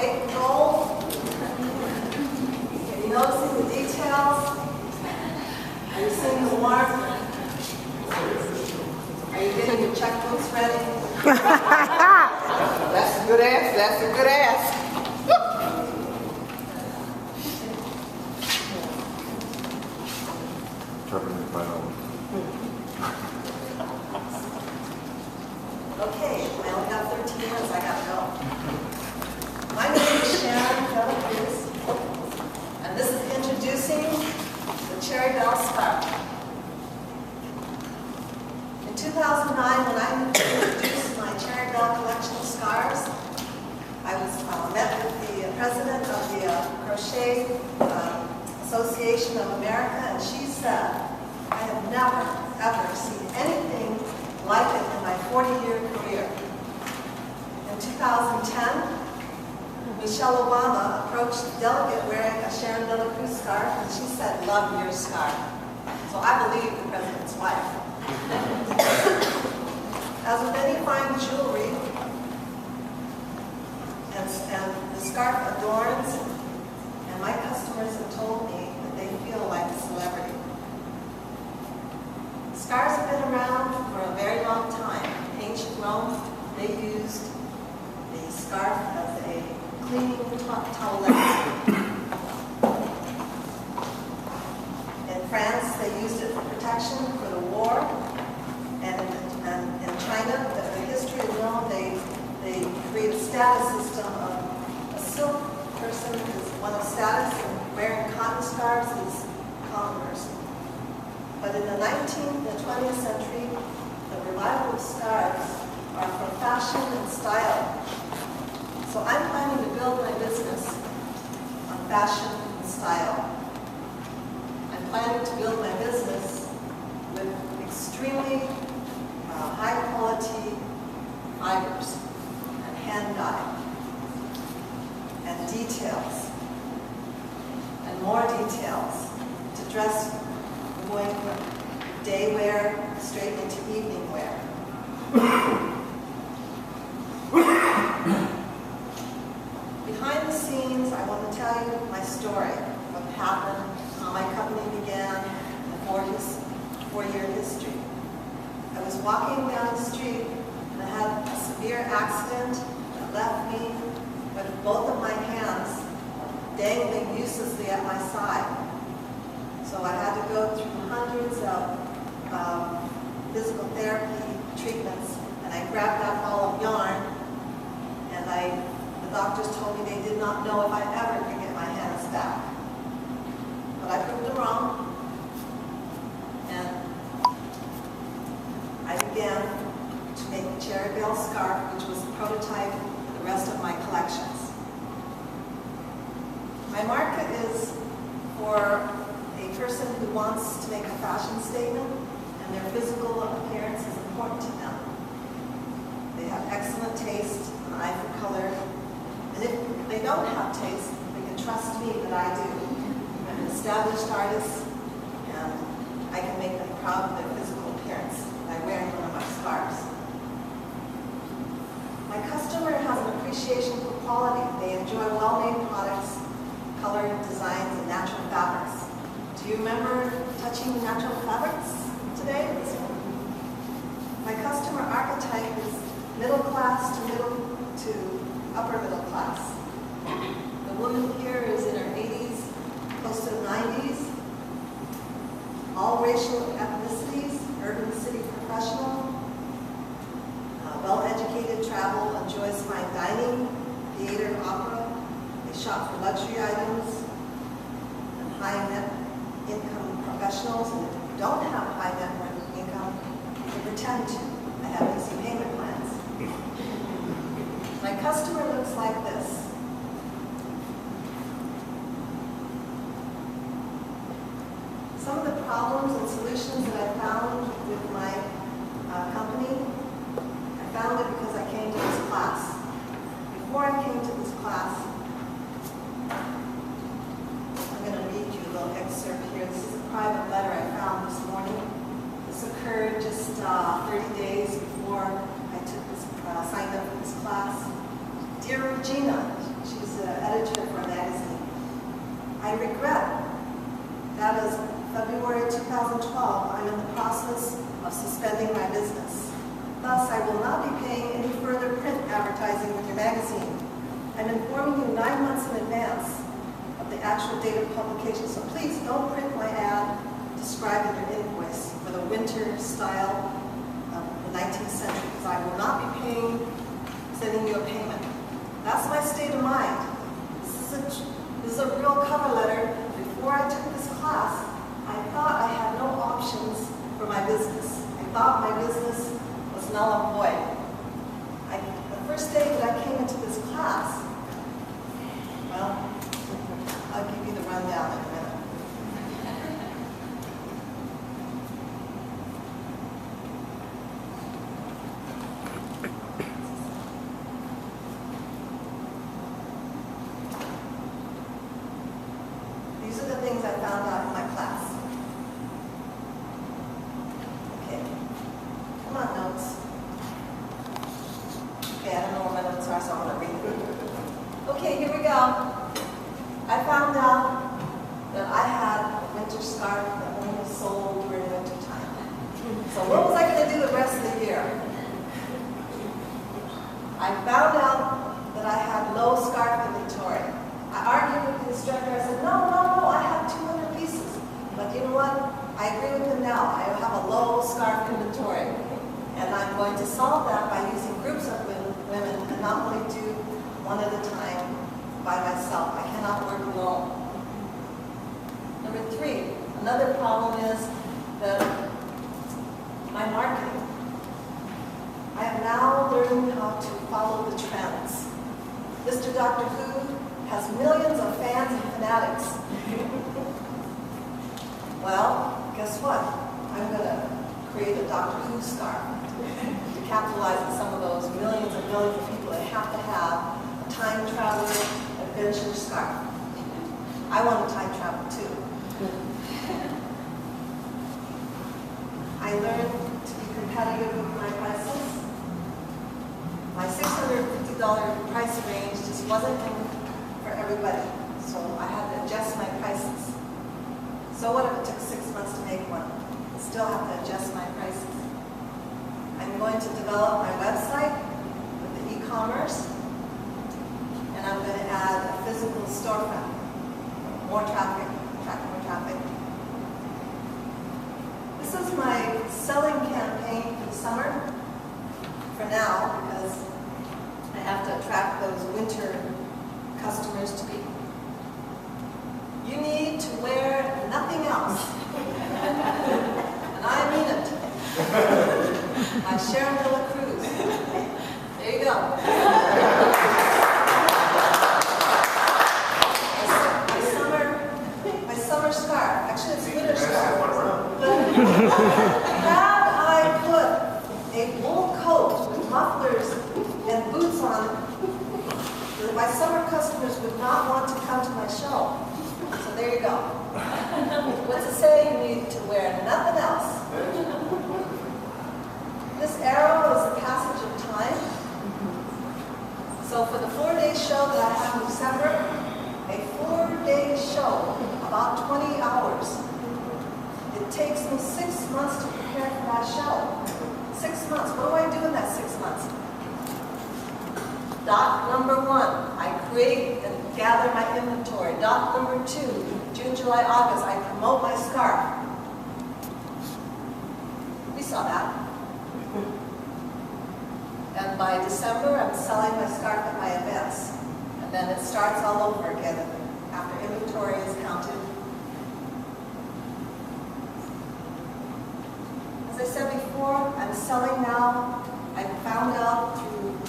weight and gold? Are you noticing the details? Are you seeing the warmth? Are you getting your checkbooks ready? That's a good ask. That's a good ask. Okay, I only got 13 minutes. I got to go. My name is Sharon DeLaCruz, and this is introducing the Cherry Belle Scarf. In 2009, when I introduced my Cherry Belle collection of scarves, I was met with the president of the Crochet Association of America, and she said, I have never, ever seen anything like it in my 40-year career. In 2010, Michelle Obama approached the delegate wearing a Sharon DeLaCruz scarf, and she said, love your scarf. So I believe the president's wife. As with any fine jewelry, and the scarf adorns, and my customers have told me that they feel like a celebrity. Scarves have been around for a very long time. In ancient Rome, they used the scarf as a cleaning towelette. In France, they used it for protection for the war. And in China, the history is known, they create a status system of a silk person is one of status, and wearing cotton scarves is a common person. But in the 19th and 20th century, the revival of scarves are for fashion and style. So I'm planning to build my business on fashion and style. I'm planning to build my business with extremely high quality fibers and hand dye and details and more details to dress going from day wear straight into evening wear. Behind the scenes, I want to tell you my story, what happened, how my company began, and the four-year history. I was walking down the street and I had a severe accident that left me with both of my hands dangling uselessly at my side. So I had to go through hundreds of physical therapy treatments, and I grabbed that ball of yarn, and the doctors told me they did not know if I ever could get my hands back. But I proved them wrong, and I began to make the Cherry Belle scarf, which was the prototype for the rest of my collections. My market is for a person who wants to make a fashion statement, and their physical appearance is important to them. They have excellent taste, an eye for color, and if they don't have taste, they can trust me that I do. I'm an established artist, and I can make them proud of their physical appearance by wearing one of my scarves. My customer has an appreciation for quality. They enjoy well-made products, colored designs, and natural fabrics. Do you remember touching natural fabrics today? My customer archetype is middle class to upper middle class. The woman here is in her 80s, close to the 90s. All racial ethnicities, urban city professional, well-educated, travel, enjoys fine dining, theater, opera. They shop for luxury items, and high net income professionals, and if you don't have high net worth income, you pretend to. I have easy payment plans. My customer looks like this. Some of the problems and solutions that I found with my company, I found it because I came to this class. Before I came to this class, I'm going to read you a little excerpt here. This is a private letter I found this morning. This occurred just 30 days before I signed up for this class. Dear Regina, she's the editor for a magazine. I regret that as February 2012, I'm in the process of suspending my business. Thus, I will not be paying any further print advertising with your magazine. I'm informing you 9 months in advance of the actual date of publication, so please don't print my ad described in your invoice for the winter style of the 19th century, because I will not be sending you a payment. That's my state of mind. This is a real cover letter. Before I took this class, I thought I had no options for my business. I thought my business was null and void. The first day that I came into this class, well, I'll give you the rundown in a minute. These are the things I found out in my class. Okay, come on, notes. Okay, I don't know where my notes are, so I'm going to read them. Okay, here we go. I found out that I had a winter scarf that only sold during winter time. So what was I going to do the rest of the year? I found out that I had low scarf inventory. I argued with the instructor. I said, no, I have 200 pieces. But you know what? I agree with him now. I have a low scarf inventory. And I'm going to solve that by using groups of women and not only do one at a time by myself. I cannot work alone. Number 3, another problem is my marketing. I have now learned how to follow the trends. Mr. Dr. Who has millions of fans and fanatics. Well, guess what? I'm going to create a Doctor Who scarf to capitalize on some of those millions and millions of people that have to have a time traveler adventure scarf. I want to time travel too. I learned to be competitive with my prices. My $650 price range just wasn't for everybody, so I had to adjust my prices. So what if it took 6 months to make one? I still have to adjust my prices. I'm going to develop my website with the e-commerce, and I'm going to add a physical storefront. More traffic, attract more traffic. This is my selling campaign for the summer, for now, because I have to attract those winter customers to be. You need to wear nothing else. And I mean it. By Sharon DeLaCruz. There you go. My summer scarf. Actually, it's a winter scarf. But had I put a wool coat with mufflers and boots on it, my summer customers would not want to come to my show. So there you go. What's it say? You need to wear nothing else. This arrow is the passage of time. So for the 4-day show that I have in December, a 4-day show, about 20 hours. It takes me 6 months to prepare for that show. 6 months. What do I do in that 6 months? Dot number 1, I create and gather my inventory. Dot number 2, June, July, August, I promote my scarf. We saw that. And by December, I'm selling my scarf at my events. And then it starts all over again after inventory is counted. As I said before, I'm selling now. I found out through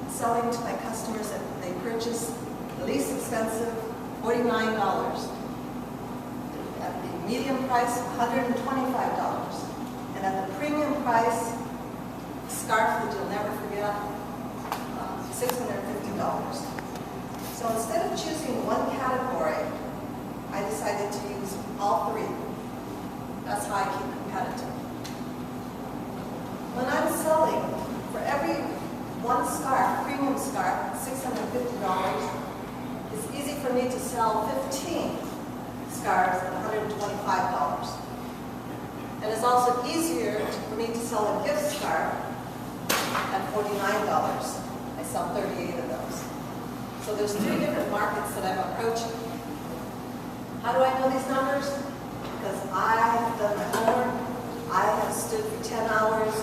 selling to my customers that they purchase the least expensive, $49. At the medium price, $125. And at the premium price, scarf that you'll never forget, $650. So instead of choosing one category, I decided to use all 3. That's how I keep competitive. When I'm selling, for every one scarf, premium scarf, $650. It's easy for me to sell 15 scarves at $125. And it's also easier for me to sell a gift scarf at $49. I sell 38 of those. So there's 3 different markets that I'm approaching. How do I know these numbers? Because I have done my homework. I have stood for 10 hours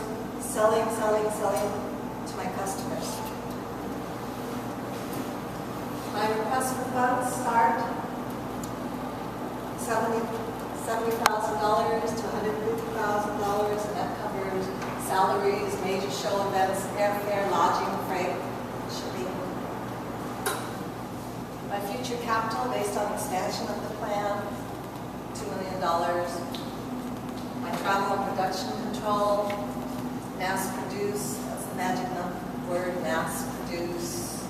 selling to my customers. My request for funds start $70,000 to $150,000, and that covers salaries, major show events, airfare, lodging, freight, shipping. My future capital based on expansion of the plan, $2 million. My travel and production control, mass produce, that's the magic word, mass produce.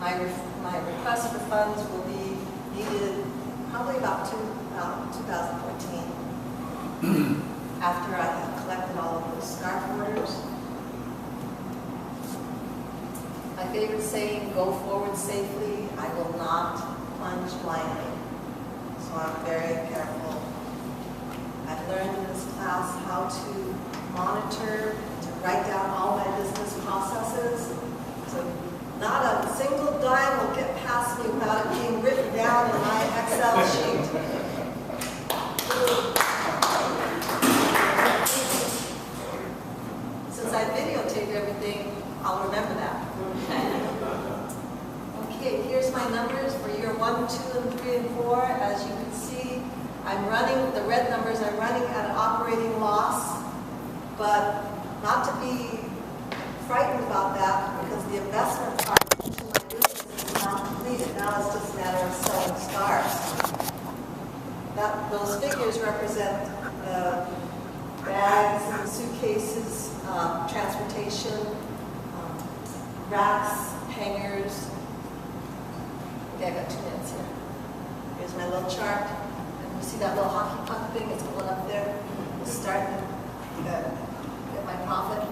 My request for funds will be needed probably about 2014, after I have collected all of those scarf orders. My favorite saying, go forward safely, I will not plunge blindly. So I'm very careful. I've learned in this class how to monitor, to write down all my business processes. So not a single dime will get past me without it being written down in my Excel sheet. Since I videotaped everything, I'll remember that. Okay, here's my numbers for year 1, 2, and 3, and 4. As you can see, I'm running, the red numbers, I'm running at an operating loss, but not to be frightened about that, because the investment part into my business is now completed. Now it's just a matter of selling scarves. Those figures represent bags and suitcases, transportation, racks, hangers. Okay, I got 2 minutes here. Here's my little chart. And you see that little hockey puck thing? It's going up there. It's starting to get my profit.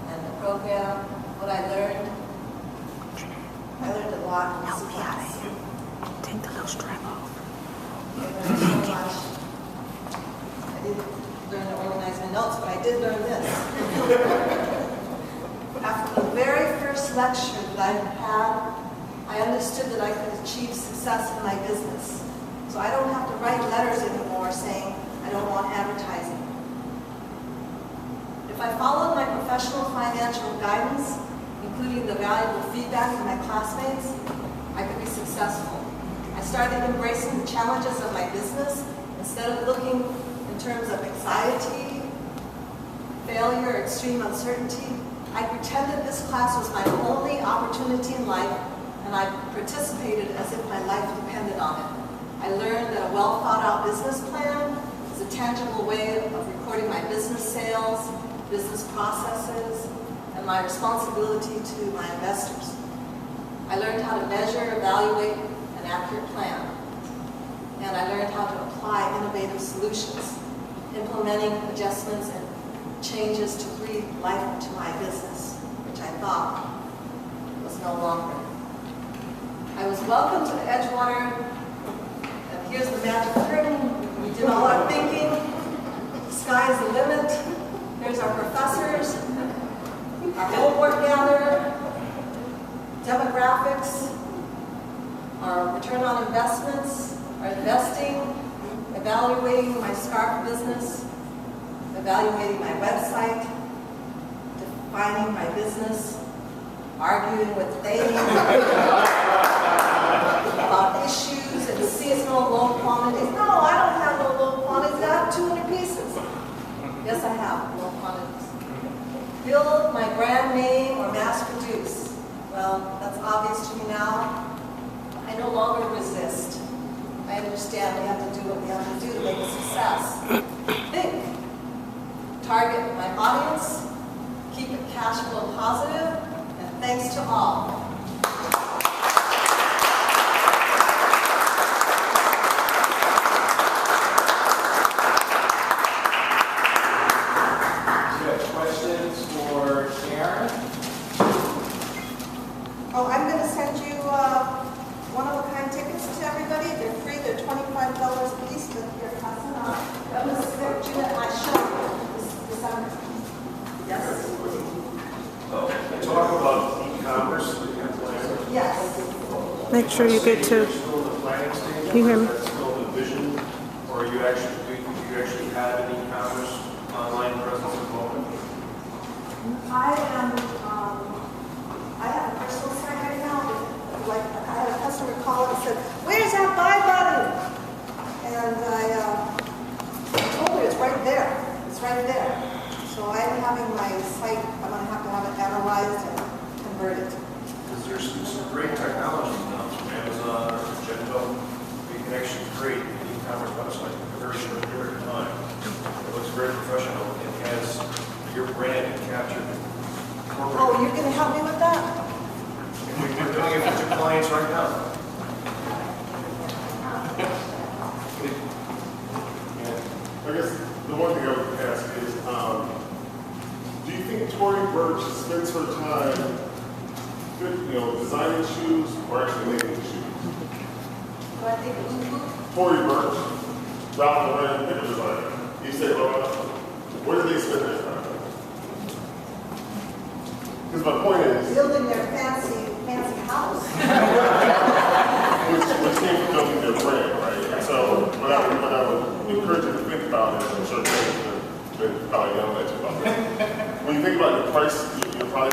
And the program, what I learned a lot in this class. Take the little strap off. I learned so much. I didn't learn to organize my notes, but I did learn this. After the very first lecture that I had, I understood that I could achieve success in my business. So I don't have to write letters anymore saying I don't want advertising. If I followed my professional financial guidance, including the valuable feedback from my classmates, I could be successful. I started embracing the challenges of my business instead of looking in terms of anxiety, failure, or extreme uncertainty. I pretended this class was my only opportunity in life, and I participated as if my life depended on it. I learned that a well-thought-out business plan is a tangible way of recording my business sales, business processes, and my responsibility to my investors. I learned how to measure, evaluate an accurate plan. And I learned how to apply innovative solutions, implementing adjustments and changes to breathe life into my business, which I thought was no longer. I was welcomed to Edgewater, and here's the magic curtain. We did all our thinking. The sky's the limit. Here's our professors, our homework gatherer, demographics, our return on investments, our investing, evaluating my scarf business, evaluating my website, defining my business, arguing with they about issues and seasonal low quantities. No, I don't have no low quantities. I have 200 pieces. Yes, I have low quantities. Build my brand name or mass produce. Well, that's obvious to me now. I no longer resist. I understand we have to do what we have to do to make a success. Think. Target my audience. Keep it cash flow positive. And thanks to all. Questions for Sharon? Oh, I'm going to send you one-of-a-kind tickets to everybody. They're free. They're $25 a piece, but you're passing on. That was due at my shop this December. Yes? Talk about e-commerce. Yes. Make sure you get to. Still in the planning stage? You hear me? That's still the vision, or do you actually have an e-commerce online presence at the moment? I have a personal site right now. Like, I had a customer call and said, "Where's that buy button?" And I told her it's right there. It's right there. So I'm having my site, I'm going to have it analyzed and converted. Because there's some great technology now from Amazon or Magento. You can actually create an e-commerce website in a very short period of time. It looks very professional. It has your brand captured. Oh, you're going to help me with that? We've been doing it with your clients right now. I guess the one thing I would ask is, do you think Tory Burch spends her time, designing shoes or actually making shoes? Do I think it's Tory Burch, Ralph Lauren, picture designer. You say, where do they spend their time? Because my point is, building their fancy house. which came from building their brand, right? So what I would encourage you to think about is, I'm sure James has been probably yelling at you about this. When you think about your product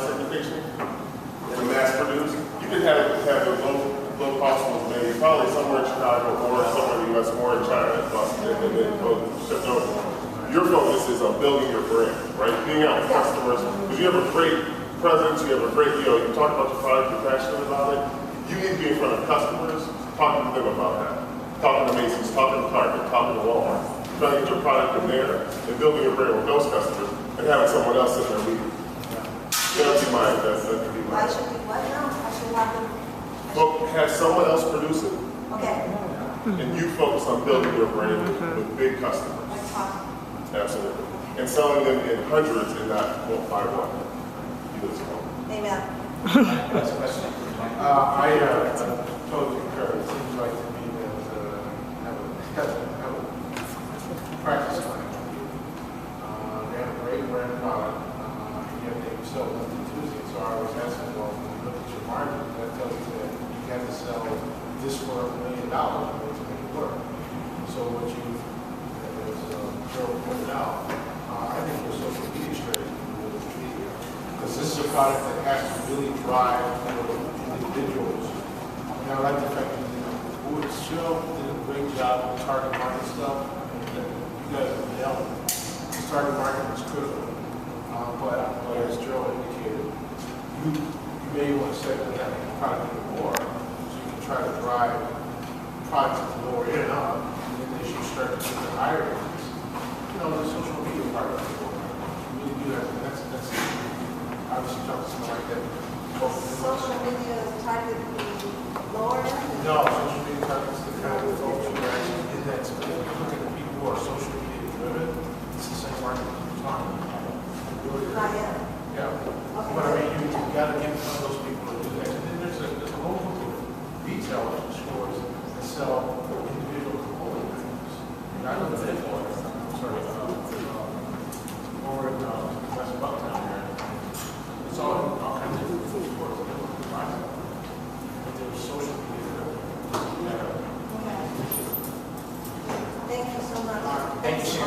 segmentation, and mass produced, you can have a low cost ones made probably somewhere in Chicago or somewhere in the US or in China and then go shipped over. Your focus is on building your brand, right? Being out with customers, because you have a great presence, you have a great, you talk about your product, you're passionate about it. You need to be in front of customers, talking to them about that. Talking to Macy's, talking to Target, talking to Walmart. Trying to get your product in there and building your brand with those customers and having someone else in there leading. That would be mine. That could be I mine. should be what now? I should have them. Well, have someone else produce it, Okay. and you focus on building your brand with big customers. Let's talk. Absolutely. And selling them in hundreds and not by one. You as well. Amen. Last question. I totally concur. It seems like to me that have a practice line. They have a great brand product, and yet they sell Monday, Tuesday. So I was asking, well, when you look at your market, that tells you that you have to sell this for $1 million in order to make it work. So what you, as Cheryl pointed out, I think your social media strategy is key. Because this is a product that has to really drive individuals. And I like the fact that Cheryl did a great job with target market stuff. And you guys have nailed it. This target market is critical. But as Cheryl indicated, you may want to segment that product even more so you can try to drive products at the lower end up. And then as you start to get the higher ends, the social media part of it. You really do that. That's obviously talking to someone like that. Social media is targeted the lower end? No, social media targets the kind of folks who are actually in that space. If you look at the people who are social media driven, it's the same market that you're talking about. Not yet. Yeah. Okay. But I mean, you've got to get some of those people to do that. And then there's a whole group of retail stores that sell individual component items. And I live in Edgewater. I'm sorry, over in West Bucktown here. It's all kinds of food stores that look like that. But there's social media. Okay. Thank you so much. Thank you.